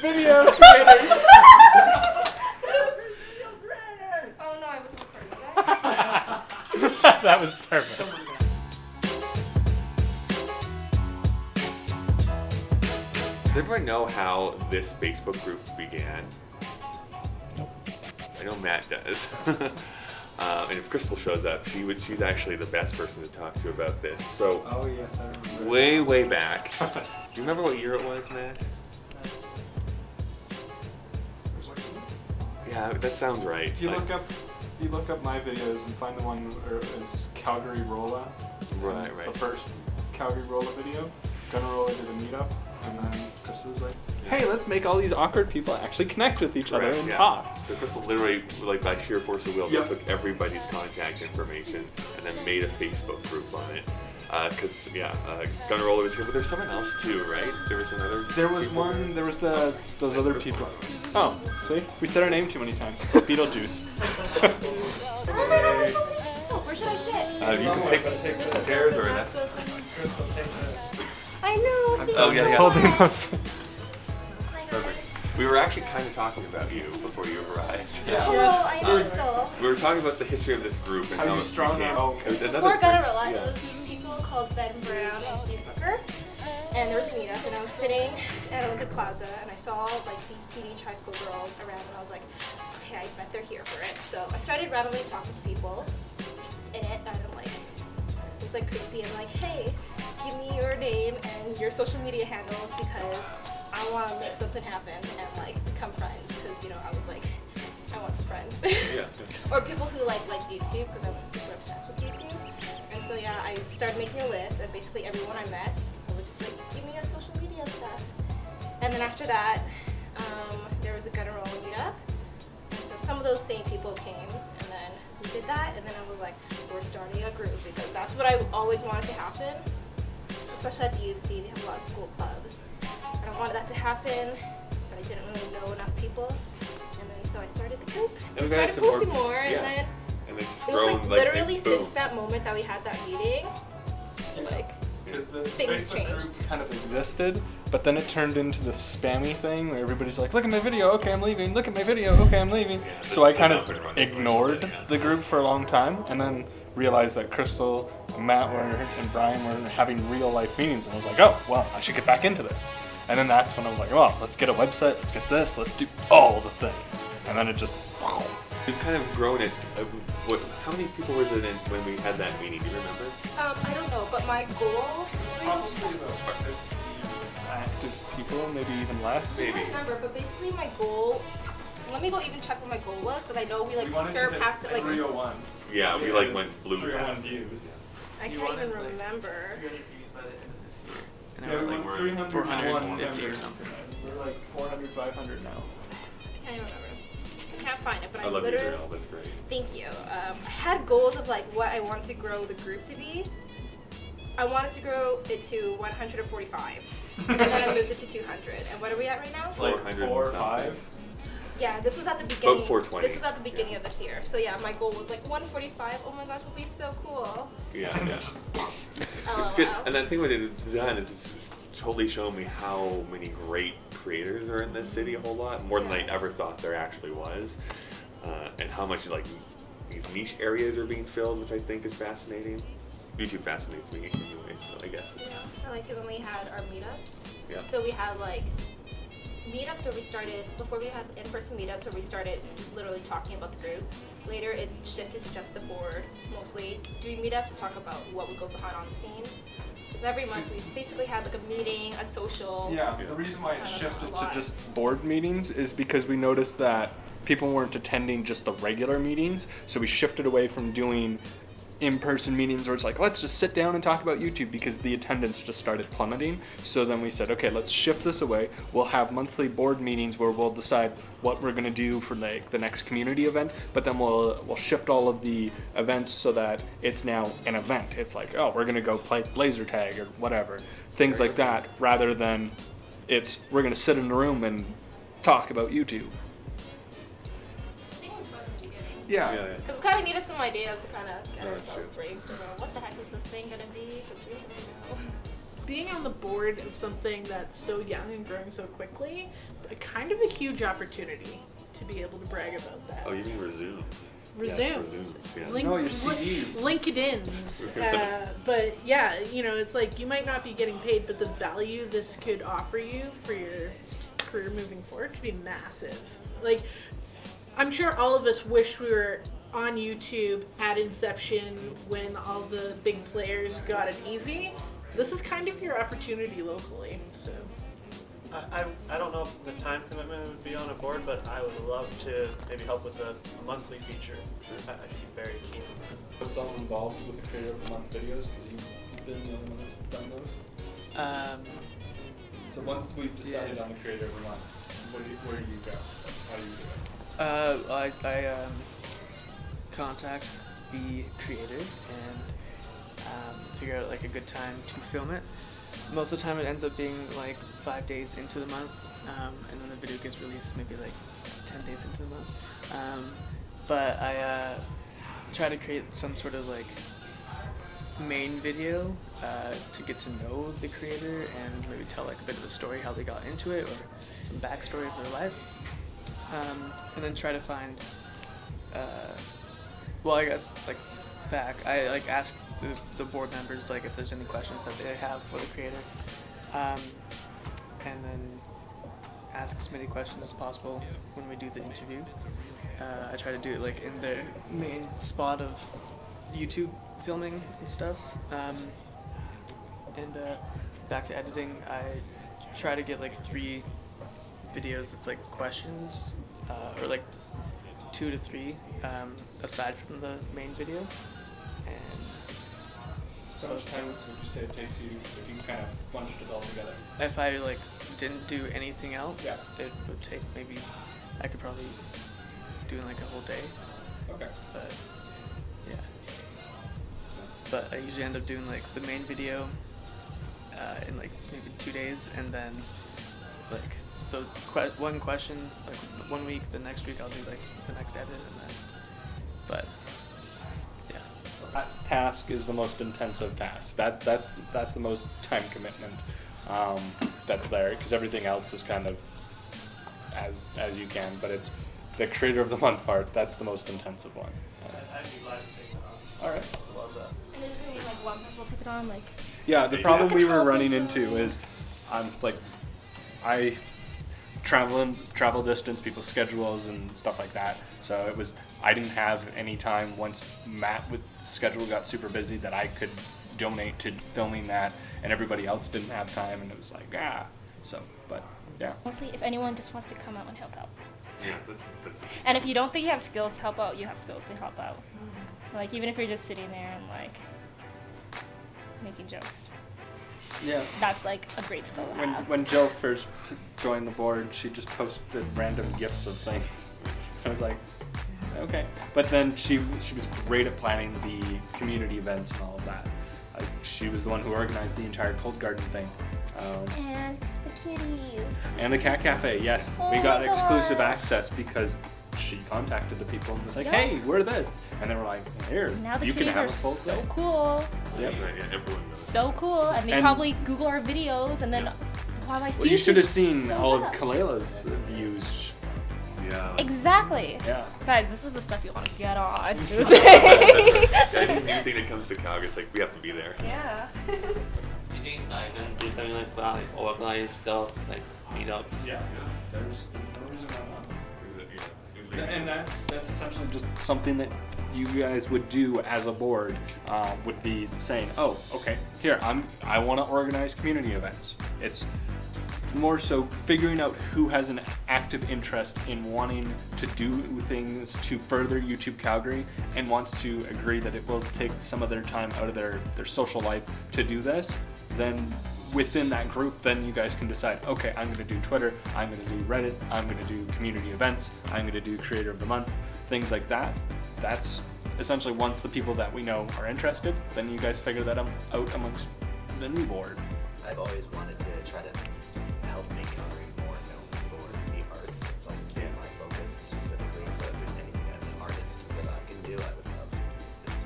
video creator. Oh no, I wasn't recording that. That was perfect. Does everyone know how this Facebook group began? Nope. I know Matt does. And if Crystal shows up, she's actually the best person to talk to about this. So, oh yes, I remember. Way back. Do you remember what year it was, Matt? Yeah, that sounds right. If you look up my videos and find the one where it was Calgary Rolla. Right. It's the first Calgary Rolla video. Gunnarolla did a meetup, and then Crystal was like, "Hey, let's make all these awkward people actually connect with each other and talk." So Crystal literally, like by sheer force of will, Yep. just took everybody's contact information and then made a Facebook group on it. Because Gunnarolla was here, but there's someone else too, right? There was another. There was one. There was those other people. Oh, see, we said our name too many times. It's like Beetlejuice. Oh my gosh, there's so many people. Where should I sit? You can take the chairs or that. Crystal, take this. I know. Oh yeah. Holding those. Perfect. We were actually kind of talking about you before you arrived. Hello, I know still. We were talking about the history of this group and How you it strong became. out. It was another Before group. Gunnarolla, Yeah. there was these people called Ben Brown and Steve Booker, and there was a meetup, and I was sitting at Olympic Plaza, and I saw like these teenage high school girls around, and I was like, okay, I bet they're here for it. So I started randomly talking to people in it, and I'm like, it was like creepy, and like, hey, give me your name and your social media handles because I want to make something happen and like become friends, because I was like, I want some friends. Yeah. Or people who like YouTube, because I was super obsessed with YouTube. And so yeah, I started making a list, and basically everyone I met, I was just like, give me your social media stuff. And then after that, there was a Gunnarolla meetup, and so some of those same people came, and then we did that, and then I was like, we're starting a group, because that's what I always wanted to happen, especially at the UC, they have a lot of school clubs, and I wanted that to happen, but I didn't really know enough people, and then so I started the group, and we got started some more posting more, and yeah. then And it's just it was grown like literally boom. since that moment that we had that meeting, like Because the Things Facebook changed. group kind of existed, but then it turned into the spammy thing where everybody's like, look at my video, okay, I'm leaving, look at my video, okay, I'm leaving. So I kind of ignored the group for a long time, and then realized that Crystal, Matt and Brian were having real life meetings, and I was like, oh, well, I should get back into this. And then that's when I was like, well, let's get a website, let's get this, let's do all the things. And then it just, We've kind of grown it. How many people was it in when we had that meeting? Do you remember? I don't know, but my goal. probably about 50 active people, maybe even less. I Maybe. don't remember, but basically my goal. Let me go even check what my goal was, because I know we like We wanted to surpassed hit it like. 301. Yeah, we like went blue 301 past. views. I You can't wanted, even like, remember. 300 views by the end of this year. And Yeah, I was we like, went we're 301 450 or members. something. We're like 400, 500 now. I can't even remember. I can't find it, but I I love literally. Israel. That's great. Thank you. I had goals of like what I wanted to grow the group to be. I wanted to grow it to 145, and then I moved it to 200. And what are we at right now? Like 400 4 or and 5. Yeah, this was at the beginning. 420. This was at the beginning of this year. So yeah, my goal was like 145. Oh my gosh, would be so cool. Yeah. It's LOL. good. And the thing with it's done is it's totally shown me how many great creators are in this city. A whole lot more than I ever thought there actually was, and how much like these niche areas are being filled, which I think is fascinating. YouTube fascinates me anyway, so I guess it's. Yeah, like when we had our meetups. Yeah. So we had like meetups where we started, before we had in-person meetups where we started just literally talking about the group. Later it shifted to just the board, mostly doing meetups to talk about what would go behind on the scenes. Because every month we basically had like a meeting, a social. Yeah, the reason why it I don't know, shifted a to lot. just board meetings is because we noticed that people weren't attending just the regular meetings, so we shifted away from doing in-person meetings where it's like, let's just sit down and talk about YouTube, because the attendance just started plummeting. So then we said, okay, let's shift this away. We'll have monthly board meetings where we'll decide what we're going to do for like the next community event, but then we'll shift all of the events so that it's now an event. It's like, oh, we're going to go play laser tag or whatever, things like that, rather than we're going to sit in a room and talk about YouTube. I think it was fun in the beginning. Yeah. Because we kind of needed some ideas to kind of get No, that's ourselves true. brainstorm on what the heck is this thing going to be, because we don't really know. being on the board of something that's so young and growing so quickly, kind of a huge opportunity to be able to brag about that. Oh, you mean resumes? Resumes. Resumes, yes. No, your CDs. LinkedIn's. But yeah, you know, it's like you might not be getting paid, but the value this could offer you for your career moving forward could be massive. Like, I'm sure all of us wish we were on YouTube at inception when all the big players got it easy. This is kind of your opportunity locally, so. I don't know if the time commitment would be on a board, but I would love to maybe help with a monthly feature. I'd be very keen on that. What's all involved with the Creator of the Month videos? Because you've been the only one that's done those. So once we've decided on the Creator of the Month, where do you go? How do you do it? I contact the creator and figure out like a good time to film it. Most of the time it ends up being like 5 days into the month, and then the video gets released maybe like 10 days into the month. But I try to create some sort of like main video to get to know the creator and maybe tell like a bit of a story, how they got into it, or some backstory of their life. And then try to find, well, I guess like I like ask the board members like if there's any questions that they have for the creator, and then ask as many questions as possible when we do the interview. I try to do it like in their main spot of YouTube filming and stuff. And back to editing, I try to get like 3 videos that's like questions, or like 2 to 3 aside from the main video. And So how much time would you say it takes you if you kind of bunched it all together? if I like didn't do anything else, Yeah. it would take maybe, I could probably do like a whole day. Okay. But yeah. But I usually end up doing like the main video in like maybe 2 days, and then like the one question like 1 week, the next week I'll do like the next edit, and then. But yeah. That task is the most intensive task. That's the most time commitment that's there, because everything else is kind of as you can, but it's the Creator of the Month part. That's the most intensive one. I'd be glad to take that on. All right. I love that. And does it mean like one person will take it on? Like, Yeah, the Maybe problem that's we a were running help into is, I travel distance, people's schedules and stuff like that. So I didn't have any time once Matt with schedule got super busy that I could donate to filming that, and everybody else didn't have time, and it was like, so, but yeah. mostly if anyone just wants to come out and help out. Yeah, that's And if you don't think you have skills to help out, you have skills to help out. Like, even if you're just sitting there and like making jokes. Yeah. That's like a great skill to have. When Jill first joined the board, she just posted random gifs of things. I was like, okay. But then she was great at planning the community events and all of that. Like, she was the one who organized the entire Cold Garden thing. And the kitties. And the Cat Cafe, yes. Oh We got my exclusive gosh. access because she contacted the people and was like, Yeah. hey, we're this. And they were like, here, Now the you can kitties have are a full so thing. cool. Yep. right, yeah, everyone knows. So cool. And they And- probably Google our videos and then YYC. Well, you should have seen shows all of up. Kaleila's views. Yeah. Exactly. Yeah. Guys, this is the stuff you want to get on. Anything that comes to Calgary, it's like we have to be there. Yeah. You think I can do something like that, like organize stuff, like meetups? Yeah. There's no reason why not. Yeah. And that's essentially just something that you guys would do as a board, would be saying, oh, okay, here, I want to organize community events. It's more so figuring out who has an active interest in wanting to do things to further YouTube Calgary and wants to agree that it will take some of their time out of their social life to do this. Then within that group, then you guys can decide, okay, I'm going to do Twitter, I'm going to do Reddit, I'm going to do community events, I'm going to do Creator of the Month, things like that. That's essentially once the people that we know are interested, then you guys figure that out amongst the new board. I've always wanted to try to help make Calgary more known for the arts. It's always been my focus specifically, so if there's anything as an artist that I can do, I would love to keep this.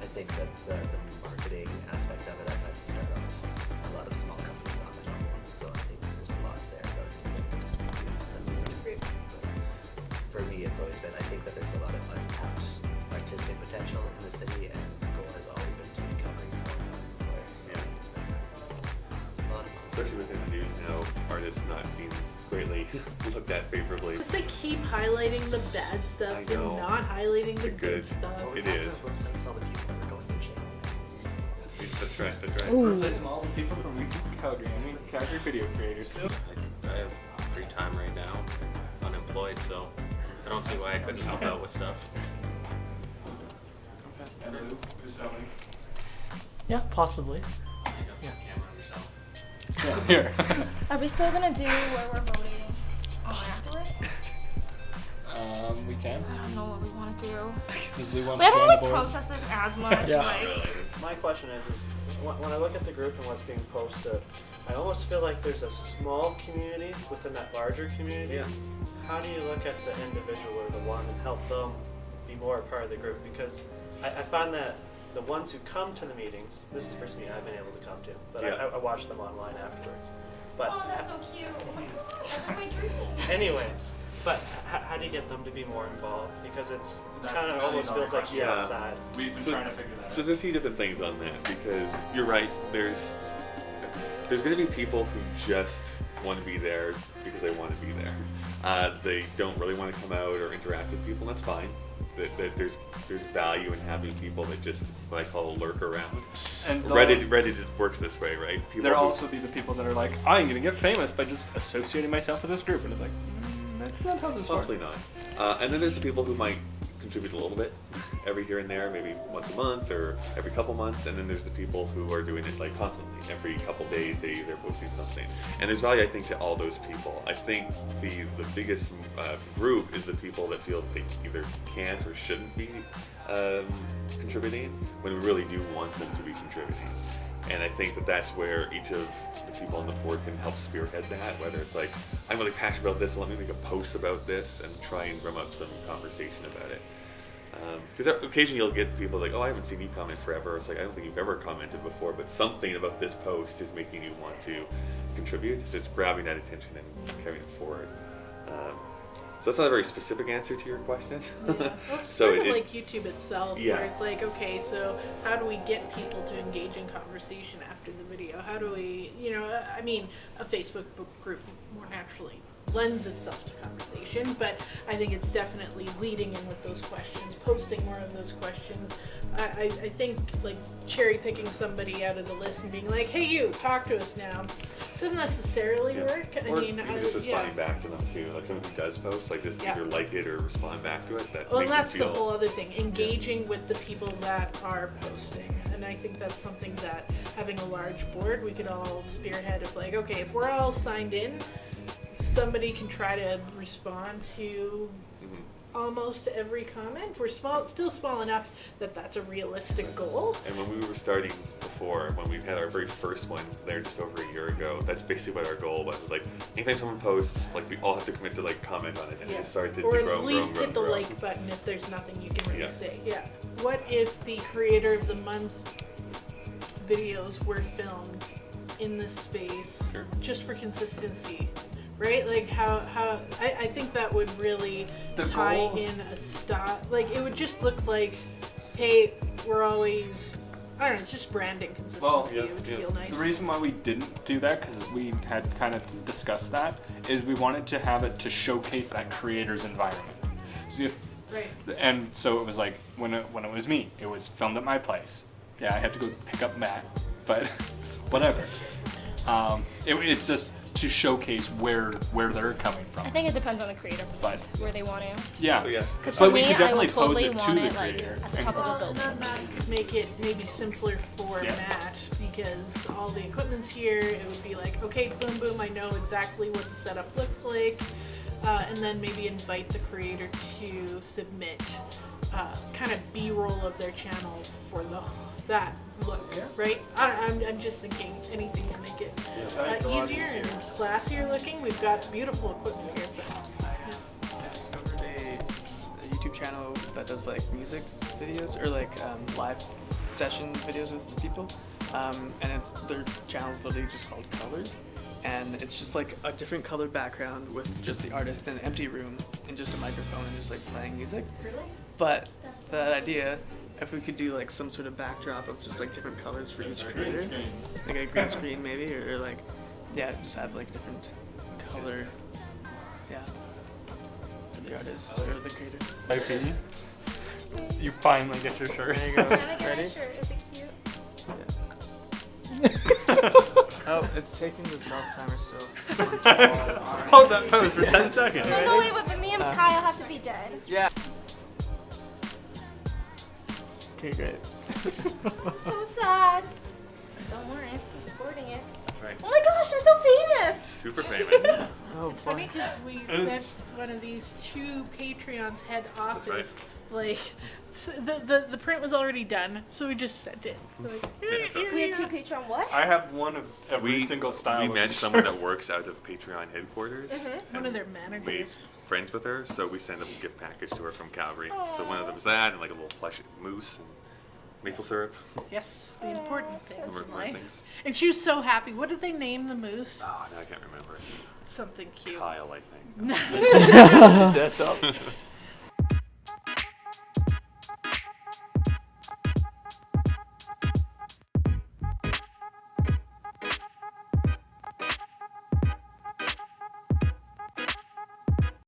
I think that the marketing aspect of it, I've had to start it's always been. I think that there's a lot of untapped artistic potential in the city, and the goal has always been to become more known. So, a lot of fun. Especially within the news now, artists not being greatly looked at favorably. Because they keep highlighting the bad stuff I and know. not highlighting the The good good. stuff. Well, we It have is. to thanks all the people that are going to jail. So, That's right, that's right. Listen, all the people from YouTube Calgary, I mean Calgary video creators. I have free time right now, unemployed, so I don't see why I couldn't help out with stuff. And Luke is filming. Yeah, possibly. Yeah. Camera on yourself. Yeah, here. Are we still gonna do where we're voting afterwards? We can. I don't know what we want to do. Does Lou want We to haven't join really the board? processed this as much. Yeah. Like, My question is when I look at the group and what's being posted, I almost feel like there's a small community within that larger community. Yeah. How do you look at the individual or the one and help them be more a part of the group? Because I find that the ones who come to the meetings, this is the first meeting I've been able to come to, but Yeah. I watch them online afterwards. But oh, that's so cute. Oh my god, that's my dream. anyways, but how do you get them to be more involved? Because it's That's kind the of almost million-dollar feels like you're question. outside. We've been So- trying to figure that So out. there's a few different things on that because you're right. There's going to be people who just want to be there because they want to be there. They don't really want to come out or interact with people. And that's fine. That there's value in having people that just what I call lurk around. And Reddit just works this way, right? People There'll who- also be the people that are like, I'm gonna get famous by just associating myself with this group, and it's like, that's not how this works. Possibly not. And then there's the people who might contribute a little bit every here and there, maybe once a month or every couple months. And then there's the people who are doing it like constantly. Every couple days they're posting something. And there's value, I think, to all those people. I think the biggest group is the people that feel they either can't or shouldn't be contributing when we really do want them to be contributing. And I think that's where each of the people on the board can help spearhead that, whether it's like, I'm really passionate about this, let me make a post about this and try and drum up some conversation about it. Because occasionally you'll get people like, oh, I haven't seen you comment forever. It's like, I don't think you've ever commented before, but something about this post is making you want to contribute. So it's grabbing that attention and carrying it forward. So that's not a very specific answer to your question. Yeah. Well, it's So sort of it- like YouTube itself, Yeah. where it's like, okay, so how do we get people to engage in conversation after the video? How do we, I mean, a Facebook group more naturally lends itself to conversation, but I think it's definitely leading in with those questions, posting more of those questions. I think like cherry picking somebody out of the list and being like, hey, you, talk to us now, doesn't necessarily Yeah. work. I Or mean, even just responding back to them too. Like someone who does post, like just Yeah. either like it or respond back to it. That Well, makes and that's them feel the whole other thing, engaging with the people that are posting. And I think that's something that having a large board, we could all spearhead of like, okay, if we're all signed in, somebody can try to respond to Mhm. almost every comment. We're still small enough that that's a realistic goal. And when we were starting before, when we had our very first one there just over a year ago, that's basically what our goal was. It was like, anytime someone posts, like we all have to commit to like comment on it, and it just started to Or grow, at least grow, hit the grow. like button if there's nothing you can really Yeah. say. Yeah. What if the creator of the month videos were filmed in this space Sure. just for consistency? Right? Like how I think that would really The tie goal- in a style. Like it would just look like, hey, we're always, I don't know, it's just branding consistency. Well, yeah, It would yeah. feel nice. The reason why we didn't do that, because we had kind of discussed that, is we wanted to have it to showcase that creator's environment. So if, Right. and so it was like, when it was me, it was filmed at my place. Yeah, I had to go pick up Matt, but whatever. It's just to showcase where they're coming from. I think it depends on the creator, But- where they want to. Yeah. Oh, yeah. Because But for we me, could I definitely would pose totally it to want the it like creator. at the and- top of Well, a and building. then that could make it maybe simpler for Yeah. Matt because all the equipment's here. It would be like, okay, boom, boom, I know exactly what the setup looks like. And then maybe invite the creator to submit kind of B-roll of their channel for that look, right? I'm just thinking anything to make it Right, a lot easier and easier. classier looking. We've got beautiful equipment here, but I discovered a YouTube channel that does like music videos or like live session videos with people, and their channel's literally just called Colors, and it's just like a different color background with just the artist in an empty room, and just a microphone and just like playing music. Really? But that idea, if we could do like some sort of backdrop of just like different colors for each creator, like a green screen maybe, or like, yeah, just have like different color, yeah, for the artist or the creator. My opinion. You finally get your shirt. There you go. Can I get Ready? my shirt? Is it cute? Oh, it's taking the self timer still. Hold that pose for 10 seconds. No, wait, but me and Kyle have to be dead. Yeah. Okay, great. I'm so sad. Don't worry, I'm still sporting it. That's right. Oh my gosh, I'm so famous! Super famous. Oh, It's funny boy. because we sent one of these to Patreon's head office. right. Like, the print was already done, so we just sent it. Like, that's right. We had two Patreon what? I have one of every single style. We of met shirt. someone that works out of Patreon headquarters. One of their We managers. friends with her, so we send a gift package to her from Calgary. So one of them was that, and like a little plush moose and maple syrup. Yes, the important things More in important life. things. And she was so happy. What did they name the moose? Oh, no, I can't remember. Something cute. Kyle, I think. That's up.